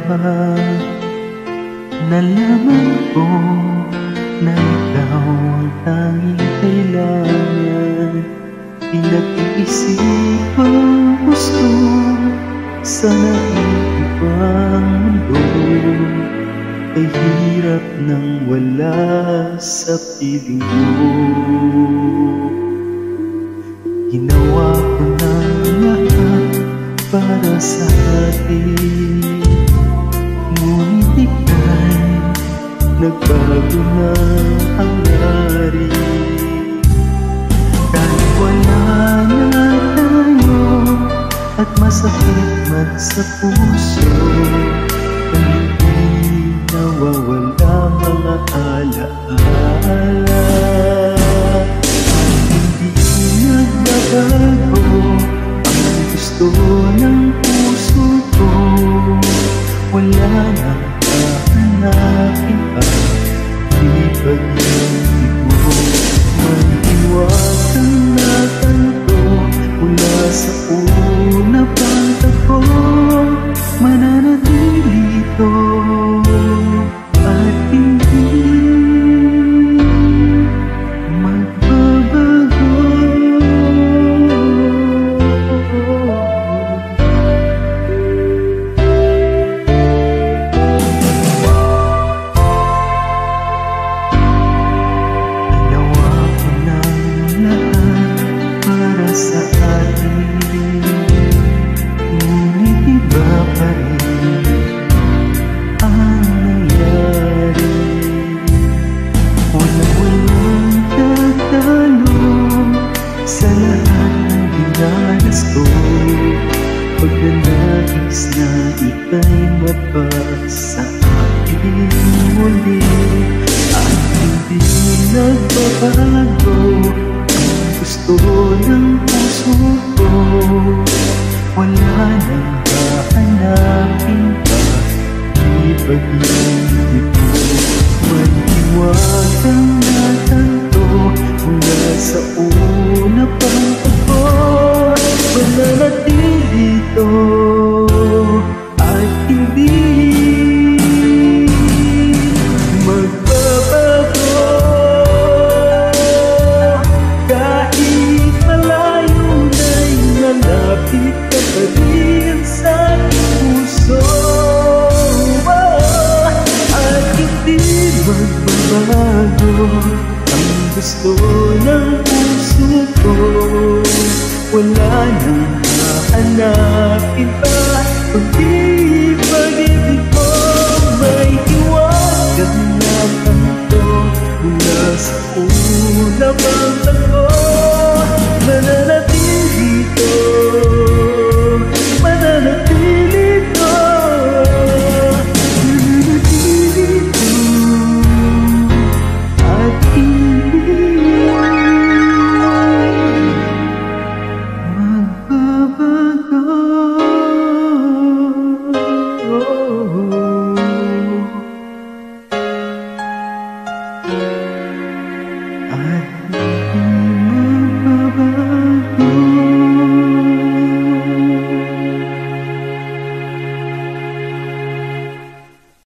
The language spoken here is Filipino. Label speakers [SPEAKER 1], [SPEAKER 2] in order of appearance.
[SPEAKER 1] pa, nalaman ko na ikaw ang tanging kailangan. Pinag-iisipang gusto sa naiibang mundo, ay hirap nang wala sa piling mo. Ginawa ko ng lahat para sa atin, ngunit ika'y nagbago na ang hari. Kahit wala na tayo at masakit man sa puso, hindi nawawala mga alaala. At hindi nagbabago ang gusto ng puso ko, wala nang hahanapin pa, di pag-ibig mo. Maiwasan na tanto mula sa una pang tako, mananatili ito at hindi magbabago. Ginawa ko ng lahat para sa atin, ngunit iba pa rin ang nangyari. Walang tatalo sa lahat ng dinanas ko, pagdanais na ika'y mapasa akin muli. At hindi nagbabago ang gusto ng puso ko, wala nang hahanapin pa, di pag-ibig